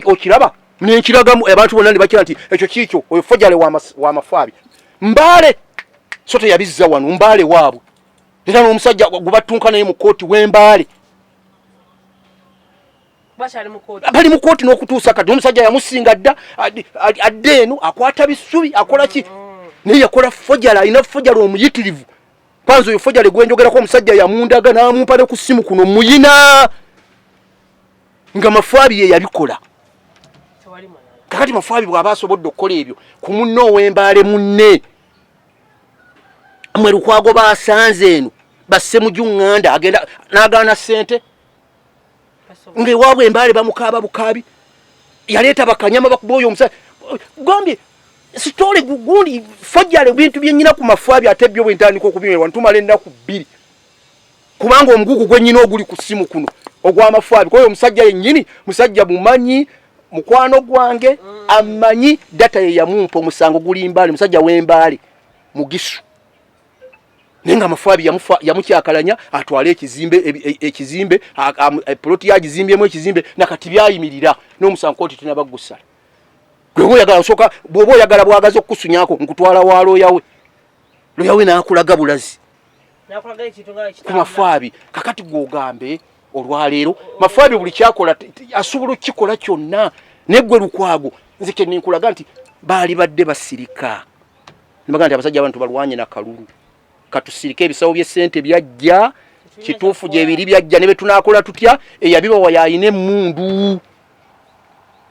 okiraba nenkiragamu abantu bonna ne bakira nti ekyo kiikyo oyo ffojale wa mafaabi mbaale so teyabizza wano mbaale waabwe era n'omusajja gubattunka naye mu kooti w'embaale bali mu kooti n'okutuusa kati omusajja yamusinga dda adde eno akwata bisubi akola ki naye yakola ffojale alina ffojale omuyitirivu kwanza oyo ffojale gwenjogerako omusajja yamundaga n'amumpa ne ku ssimu kuno muyina nga mafaabi ye yabikola kakati mafaabi bw'aba asobodde okukola ebyo ku munne ow'embaale munne mwe Lukwago baasanze eno basse mu Junganda agenda n'agaana ssente ng'ewaabwe embaale bamukaaba bukaabi yaleeta bakanyama bakuba oyo omusajja gambye sitole gundi ffojale bintu byennyina ku mafaabi ate byo bwe ntandika okubimerwa ntumala ennaku 2 kubanga omugugu gwe nnyina oguli ku ssimu kuno ogw'amafaabi kwayo omusajja yennyini musajja mumanyi mukwano gwange amanyi data ye yamumpa omusango guli mbaale musajja w'embaale mugisu nenga mafaabi yamukyakalanya atwale ekizimbe ploti yagizimbyemu ekizimbe nakati byayimirira n'omusango kooti tinabagusala gwe oyagala osoka bw'oba oyagala bwagaza okukusunyako nkutwala wa looyawe n'akulaga bulazi ku mafaabi kakati gwogambe olwaleero mafaabi buli kyakola asobola okukikola kyonna neggwe Lukwago nze kyenninkulaga nti baali badde basirika nibaga nti abasajja abantu balwanye na kalulu katusirika ebisawo by'essente byajja kituufu gye biri byajja ne betunakola tutya eyabibawa yayina emmundu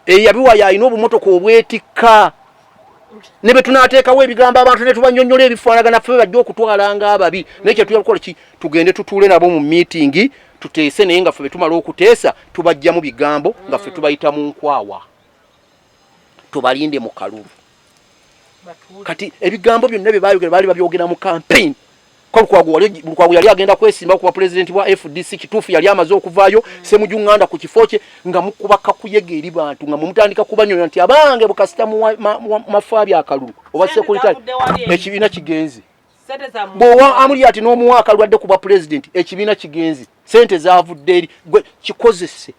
eyabiwa yayina obumotoka obwetikka ne betunateekawo ebigambo abantu ne tubanyonnyola ebifaanagana ffe bajja okutwalanga ababi naye kyetuyala kukola ki tugende tutuule nabo mu miitingi tuteese naye nga ffe betumala okuteesa tubajja mu bigambo nga ffe tubayita mu nkwawa tubalinde mu kalulu kati ebigambo byonna bye baayogera baali babyogera mu campaign ko Lukwago yali agenda kwesimba ku president wa FDC kituufu yali amaze okuvaayo Semu Junganda ku kifo kye nga mukubaka kuyega eri bantu nga mumutandika kubanyonya nti abange bukasita mu mafaabi akalulu oba sekulitali ekibiina kigenzi bw'owa amuli ati n'omuwa akalulu adde kuba president ekibiina kigenzi sente zavudde eri gwe kikozese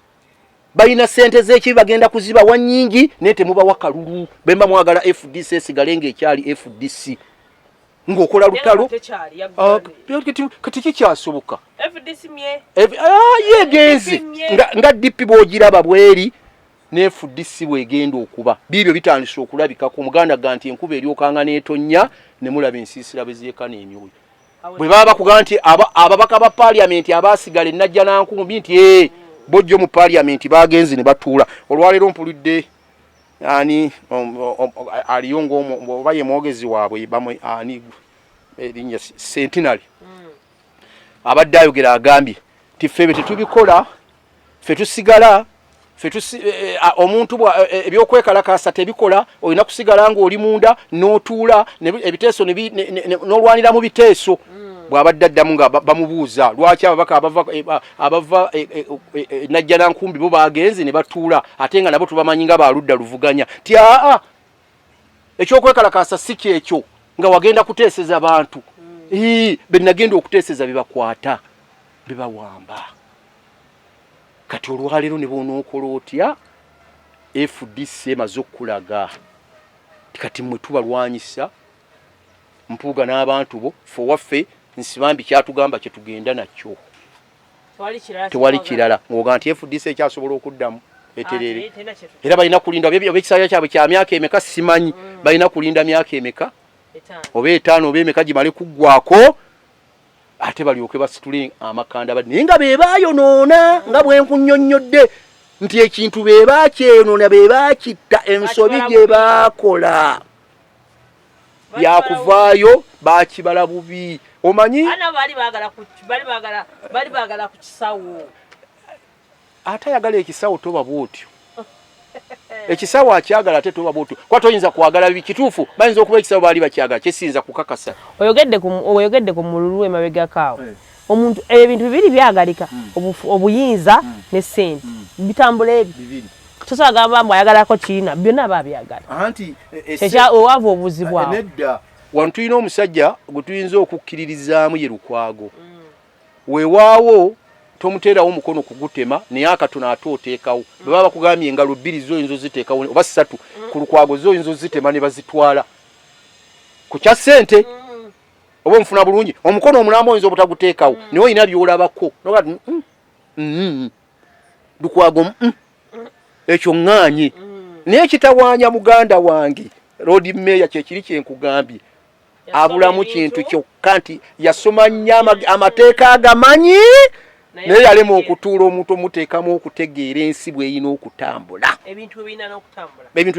balina sente z'ekibi bagenda kuziba wannyingi naye temubawa kalulu bemba mwagala FDC esigale ng'ekyali FDC ng'okola lutalo kati kikyasoboka yegenzi nga DP bw'ogiraba bweri ne FDC bw'egenda okuba biibyo bitandise okulabikako omuganda ga nti enkuba eryokanga n'etonnya ne mulaba ensiisira bwe zeekana emyoyo bwe baba bakugamba nti ababaka ba Paliamenti abaasigala ennajja nankumbi nti bojjo mu Paliamenti bagenzi ne batuula olwaleero mpulidde ani aliyo ng'oba ye mwogezi waabwe ani erinnya Sentinary abadde ayogera agambye ti ffe tetubikola ffe tusigala omuntu ebyokwekalakaasa tebikola olina kusigala ng'oli munda n'otuula ebiteeso n'olwanira mu biteeso bw'abadde addamu nga bamubuuza lwaki ababaka abava najja nankumbi bo bagenzi ne batuula ate nga nabo tubamanyi nga baludda luvuganya ti ekyokwekalakaasa si kyekyo nga wagenda kuteeseza bantu benagenda okuteeseza bibakwata bibawamba kati olwaleero ne bonookola otya FDC emaze okulaga kati mmwe tubalwanyisa mpuuga n'abantu bo ffe waffe nsibambi kyatugamba kye tugenda nakyo tewali kirala ng'oga nti FDC ekyasobola okuddamu eterere era balina kulinda obekisaya kyabwe kya myaka emeka simanyi balina kulinda myaka emeka oba 5 oba emeka gimale kuggwako ate balyoke basitule amakanda ninga bebayonoona nga bwenkunnyonnyodde nti ekintu bebakyeyonoona bebakitta ensobi gye bakola byakuvaayo bakibala bubi omanyi bali baagala ku kisawo ate ayagala ekisawo toba bwotyo ekisawo akyagala ate toba bwotyo kwa toyinza kwagala bibi kituufu bayinza okuba ekisawo baali bakyagala kyesinza kukakasa oyogedde ku mululu emabegakaawo omuntu ebintu bibiri byagalika obuyinza ne ssente bitambula ebi tosobola gamba mbu ayagalako kiina byonna babyagala anti owava obuzibwawo nedda wano tulina omusajja gwe tuyinza okukkiririzaamu ye Lukwago weewaawo tomuteerawo omukono kugutema naye akatono ate oteekawo bwe baba bakugambye engalo 2 zoyinza oziteekawo oba 3 ku Lukwago zoyinza ozitema ne bazitwala ku kya ssente oba omufuna bulungi omukono omulamba oyinza obutaguteekawo naye olina byolabako nogati Lukwago ekyo ŋŋaanye naye kitawaanya muganda wange road mayor kyekiri kyenkugambye abulamu kintu kyokka nti yasoma nnyo amateeka agamanyi naye yalema okutuula omuntu omuteekamu okutegeera ensi bw'erina okutambula ebintu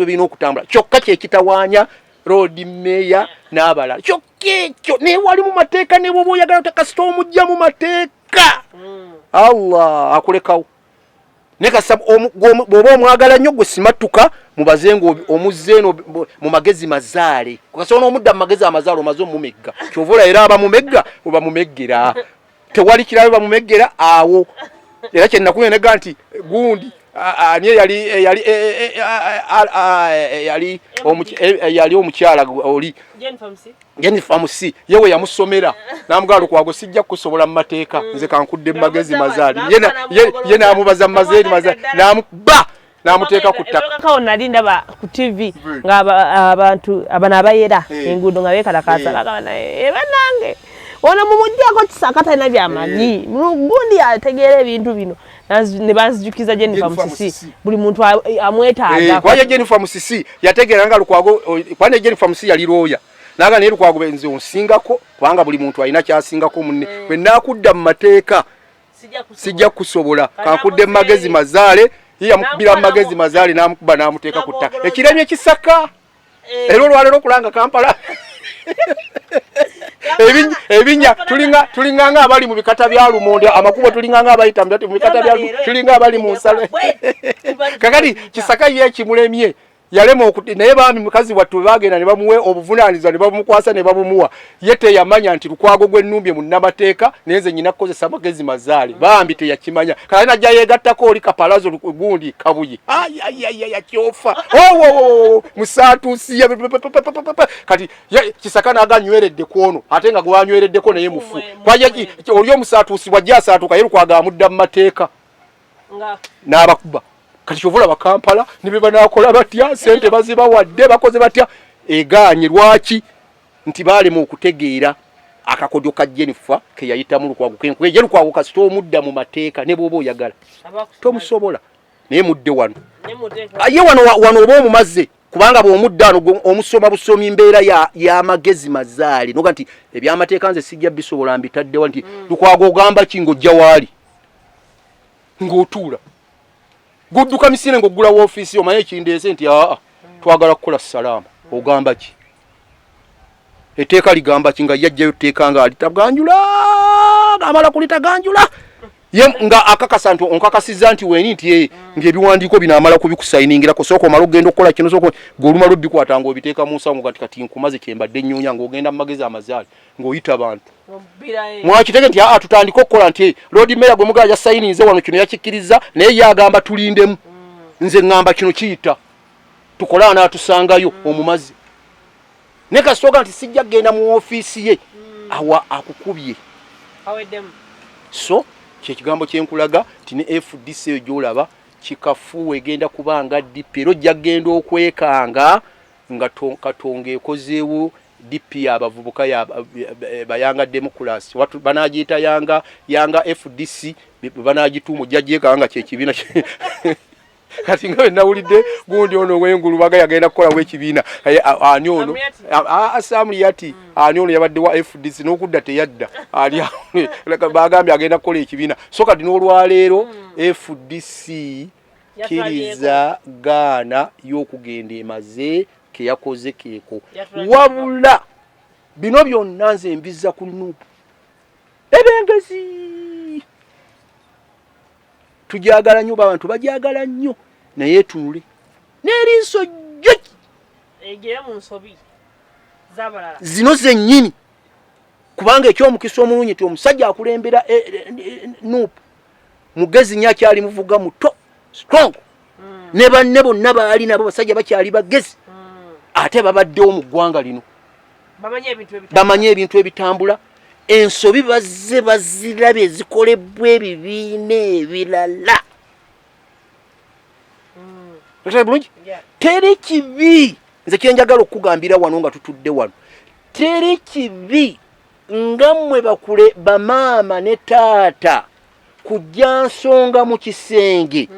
ebirina okutambula kyokka kyekitawaanya road mayor n'abalala kyokka ekyo naye wali mu mateeka ne bwoba oyagala otakasita omujja mu mateeka Allah akulekawo ne kasa bw'oba omwagala nnyo gwe simattuka mubaze ngo omuzze eno mu magezi mazaale kasa n'omudda mu magezi amazaale omaze omumegga kyovula era abamumegga oba mumeggera tewali kirala bamumeggera awo era kye nakunenega nti gundi aniye yali omukyala oli Jennifer Musi yewe yamusomera namugala Lukwago sijja kusobola mu mateeka nze kankudde mu magezi mazaali ye namubaza mu mazeri mazaali namuteeka ku ttaka kawo nali ndaba ku TV nga abantu abana abayera enguudo nga beekalakaasa bagamba banange ono mumujjako kisakata ina byamanyi gundi ategeera ebintu bino ne banzijukiza Jennifer Musisi buli muntu amwetaaga kwaje Jennifer Musisi yategeera nga Lukwago kwane Jennifer Musisi yali looya naga ne Lukwago benze onsingako kubanga buli muntu alina kyasingako munne bwe nakudda mu mateeka sijja kusobola kankudde mu magezi mazaale yamukubira mu magezi mazaale namukuba namuteeka ku ttaka ekiremye kisaka era olwaleero okulanga Kampala ebinya tulinga nga abali mu bikata bya Lumonde amakubo tulinga nga abayita mu bikata bya tulinga abali mu nsale kakati kisaka ye kimulemye yalema okuti naye bami mukazi wattu bagenda ne bamuwe obuvunaaniza ne bamukwasa ne babumuwa yete yamanya nti Lukwago gwe nnumbye mu namateeka neze nyina kukozesa magezi mazaali bambi teyakimanya kale najja yegattako oli kapalazo gundi kabuyi ay kyofa musatusi kati kisaka naganyweredde kwono ate nga gwanywereddeko naye mufu kwaje oli omusatusi wajja asatuka ye Lukwago amudda mu mateeka n'abakuba kati kyovula bakampala nibe banakola batya sente baziba wadde bakoze batya eganye lwaki nti bali mu kutegeera akakodyo ka Jennifer ke yayita mu Lukwago kenkwe je Lukwago kasito omudda mu mateeka ne bobo oyagala tomusobola naye mudde wano aye wano oba omumaze kubanga bw'omudda omusoma busomi mbeera ya magezi mazaali noga nti ebyamateeka nze sijja bisobola mbitaddewa nti Lukwago ogamba kingojja waali ng'otuula gudduka misine ng'ogula woofiisi omanye ekindeese nti twagala kukola salama ogamba ki etteeka ligamba ki nga yajjayo tteeka nga alitaganjula amala kulitaganjula ye nga akakasa nti onkakasizza nti weni nti ng'ebiwandiiko bino amala kubikusayiningirako sooka omala ogenda okukola kino sooka ng'olumala obbikukwata ng'obiteeka mu nsawo kati nkumaze kyembadde nnyoonya ng'ogenda mu magezi amazaali ng'oyita abantu mwakitege nti tutandika okukola nti road mayor gwe mugala yasayininze wano kino yakikkiriza naye yagamba tulindemu nze ngamba kino kiyita tukola n'atusangayo omumazi ne kasooka nti sijja genda mu ofiisi ye awa akukubye so kyekigambo kyenkulaga nti ne FDC eyo gyolaba kikafuwe egenda kubanga DP ero jja genda okwekanga nga katonga ekozeewo DP abavubuka bayanga democracy watu banagiyita yanga FDC banagituumu jjajjekanga kyekibiina kati nga nawulidde gundi ono w'engulu baga yagenda kukola w'ekibiina ani ono Assembly yati ani ono yabadde wa FDC n'okudda teyadda ali bagambye agenda kukola ekibiina so kati n'olwaleero FDC kiriza gaana y'okugenda emaze ke yakoze keeko wabula bino byonna nze mbiza ku Nuupu ebengezi tujagala nnyo abantu bajagala nnyo naye tunule n'erinso jjoki egere mu nsobi z'abalala zino zennyini kubanga ekyomukisa omulungi ti omusajja akulembera Nuupu mugezi nnyo akyali muvuga muto strong ne banne bonna baali nabo basajja bakyali bagezi ate babaddewo mu ggwanga lino bamanye ebintu ebitambula ensobi bazze bazirabye zikolebwa ebibiina ebirala teri kibi nze kyenjagala okugambira wano nga tutudde wano teri kibi nga mmwe bakule bamaama ne taata kujja nsonga mu kisenge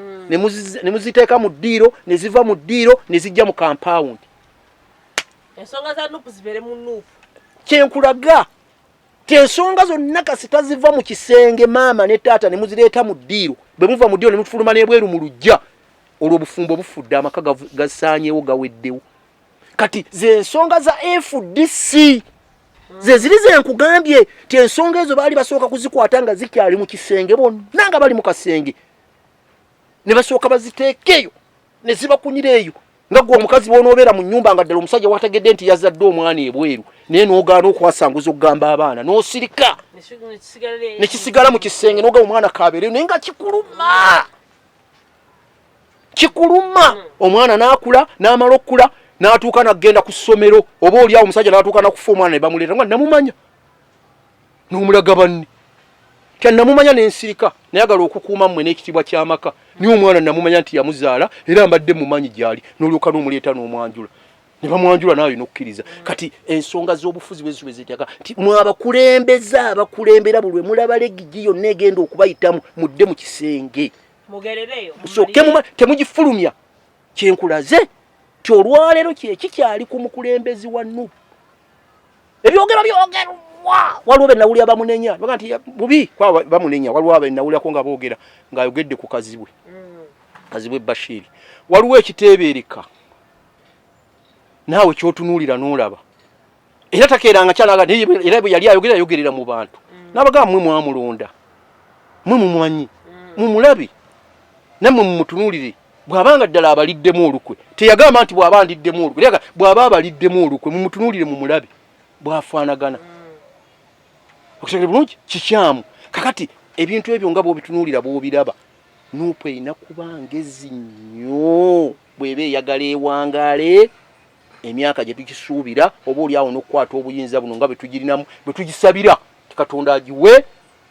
ne muziteeka mu ddiiro ne ziva mu ddiiro ne zijja mu compound ensonga za Nuupu zibeere mu Nuupu kyenkulaga ensonga zonna kasita ziva mu kisenge maama ne taata ne muzireeta mu ddiiro bwe muva mu ddiiro ne mutufuluma n'ebweru mu lujja olwo obufumbo bufudde amaka gasaanyeewo gaweddewo kati ze ensonga za FDC ze ziri ze nkugambye ti ensonga ezo baali basooka kuzikwata nga zikyali mu kisenge bonna nga bali mu kasenge ne basooka baziteekeeyo ne zibakunyira eyo nga gwe omukazi bw'onoobeera mu nnyumba nga ddala omusajja wategedde nti yazadde omwana ebweru naye n'ogaana okwasanguza okugamba abaana n'osirika ne kisigala mu kisenge n'ogamba omwana kaabeereyo naye nga kikuluma omwana n'akula n'amala okula n'atuuka n'agenda ku ssomero oba oliawo omusajja n'atuuka n'akufa omwana ne bamuleeta nga namumanya n'omulaga banne namumanya n'ensirika nayagala okukuuma mmwe n'ekitibwa ky'amaka niyo omwana namumanya nti yamuzaala era mbadde mumanyi gy'ali n'olyoka n'omuleeta n'omwanjula ne bamwanjula nawe n'okkiriza kati ensonga z'obufuzi bwe zitaka nti mwe abakulembeze abakulembera buli lwe mulaba legigi yonna egenda okubayitamu mudde mu kisenge soke temugifulumya kyenkulaze ti olwaleero kikyali ku mukulembezi wa Nuupu ebyogero byogerwa waliwo be nawulira bamunenya baga nti bubi kwa bamunenya waliwo abe nawulirako nga boogera ng'ayogedde ku kazibwe Bashiri waliwo ekiteebereka naawe kyotunuulira n'olaba era takeeranga kyalaga era bwe yali ayogerera mu bantu n'abagamba mmwe mwamulonda mmwe mumwanyi mumulabe nammwe mumutunuulire bw'abanga ddala abaliddemu olukwe teyagamba nti bw'aba ndiddemu olukwe era bw'aba abaliddemu olukwe mumutunuulire mumulabe bw'afaanagana okutegera bulungi kikyamu kakati ebintu ebyo nga bw'obitunuulira bw'obiraba Nuupu erina kuba ngezi nnyo bw'eba eyagala ewangaale emyaka gye tukisuubira oba oliawo n'okukwata obuyinza buno nga bwe tugirinamu bwe tugisabira Katonda agiwe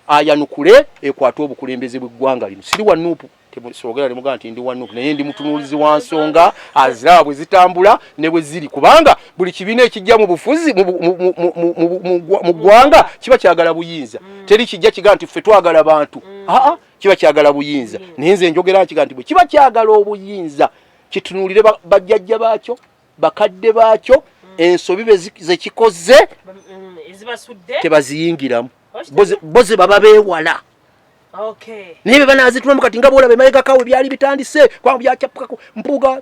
ayanukule ekwate obukulembeze bw'eggwanga lino siri wa Nuupu temusogera limugaa nti ndi wa Nuupu naye ndi mutunuulizi wa nsonga aziraba bwe zitambula ne bwe ziri kubanga buli kibiina ekijja mu bufuzi mu ggwanga kiba kyagala buyinza teri kijja kigaa nti ffe twagala bantu kiba kyagala buyinza naye nze njogera kigaa nti bwe kiba kyagala obuyinza kitunuulire bajjajja baakyo bakadde baakyo ensobi ze kikoze tebaziyingiramu boze baba beewala naye be banaazitulamu kati nga boolaba emabegakawe byali bitandise kwanga byakyapukako Mpuuga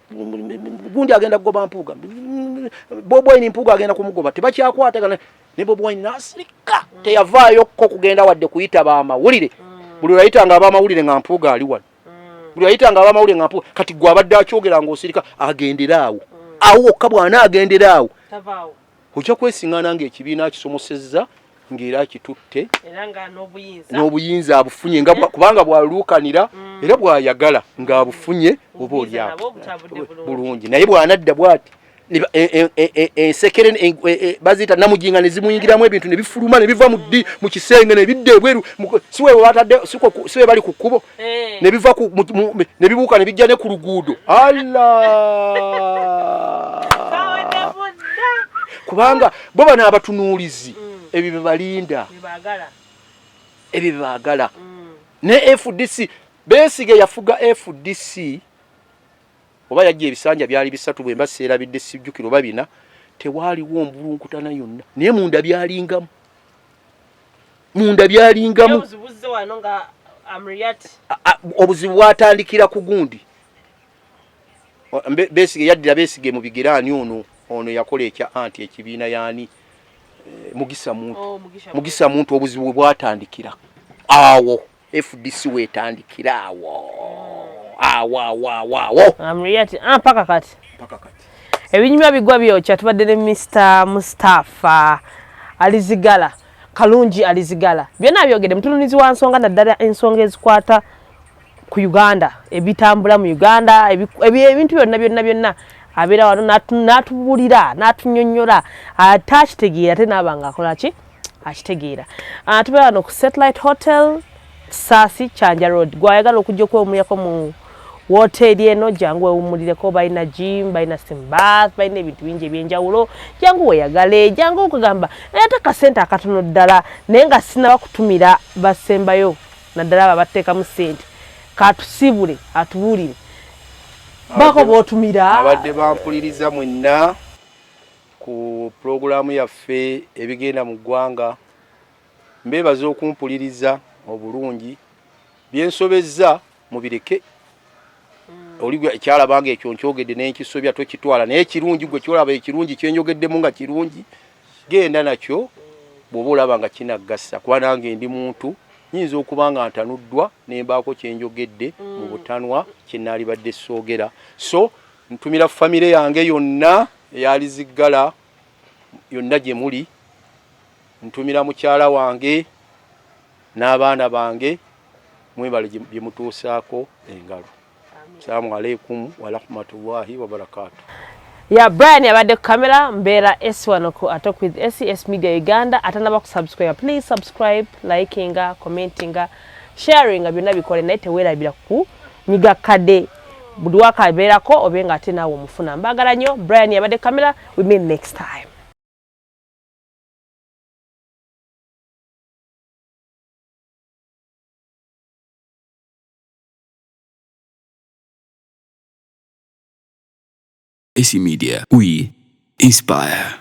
gundi agenda kugoba Mpuuga Bobi Wine Mpuuga agenda kumugoba tebakyakwatagana ne Bobi Wine n'asirika teyavaayokko kugenda wadde kuyita baamawulire buli lwayitanga abaamawulire nga Mpuuga ali wano buli lwayitanga abaamawulire nga Mpuuga kati gwe abadde akyogera ng'osirika agenderaawo awo okka bwana agenderaawo ojja kwesiŋŋaana ng'ekibiina akisomosezza ng'era kitutte n'obuyinza abufunye kubanga bwaluukanira era bw'ayagala ng'abufunye oba oliawo bulungi naye bw'anadda bw'ati ensekere baziyita namujinga ne zimuyingiramu ebintu ne bifuluma ne biva mu kisenge ne bidda ebweru siwe bali ku kkubo ne biva ne bibuuka ne bijja ne ku luguudo kubanga bo bano abatunuulizi ebyo bebalinda ebyo bebaagala ne FDC Besigye yafuga FDC oba yajja ebisanja byali bisatu bwe mbaseera bidde sijjukiro babina tewaaliwo mbulunkutana yonna naye munda byalingamu obuzibu bwatandikira ku gundi Besigye yaddira Besigye mu bigiraani ono yakola ekya anti ekibiina yaani Mugisa muntu obuzibu bwatandikira awo FDC wetandikira awo Amriyati mpaka kati ebinyuma bigwa byokya tubadde ne Mr. Mustafa alizigala kalungi alizigala byonna byogedde mutununizi wa nsonga naddala ensonga ezikwata ku Uganda ebitambula mu Uganda ebintu byonna abeera wano n'atubulira n'atunyonnyola atakitegeera ate n'abanga akola ki akitegeera tubeera wano ku Satellite Hotel Sasi Chanja Road gwayagala okujja okwewumulirako mu woteri eno jangu wewumulireko balina gym balina simbath balina ebintu bingi ebyenjawulo jangu weyagale jangu okugamba ate akasente akatono ddala naye nga sinaba kutumira basembayo naddala abo abateekamu ssente katusibule atubuulire bako bootumira abadde bampuliriza mwenna ku programu yaffe ebigenda mu ggwanga mbeebaza okumpuliriza obulungi byensobezza mubireke oli kyalabanga ekyo nkyogedde n'enkisobya tokitwala naye ekirungi gwe kyolaba ekirungi kyenjogeddemu nga kirungi genda nakyo bw'oba olaba nga kinaggasa kuba nange ndi muntu nyinza okuba nga ntanuddwa nembaako kyenjogedde mu butanwa kyenaalibadde soogera so ntumira famire yange yonna eyaliziggala yonna gye muli ntumira mukyala wange n'abaana bange mwebale bye mutuusaako engalo. Assalamu alaikum wa rahmatullahi wa barakatuh. Ya Brian yabadde ku kamera mbeera S1 ku Atalk with SES Media Uganda atanaba ku subscribe please subscribe likinga commentinga sharinga byonna bikole naye teweerabira ku nyiga kade buli wakabeerako obenga ate naawe omufuna mbagala nnyo Brian yabadde ku kamera we meet next time. SE Media, we inspire.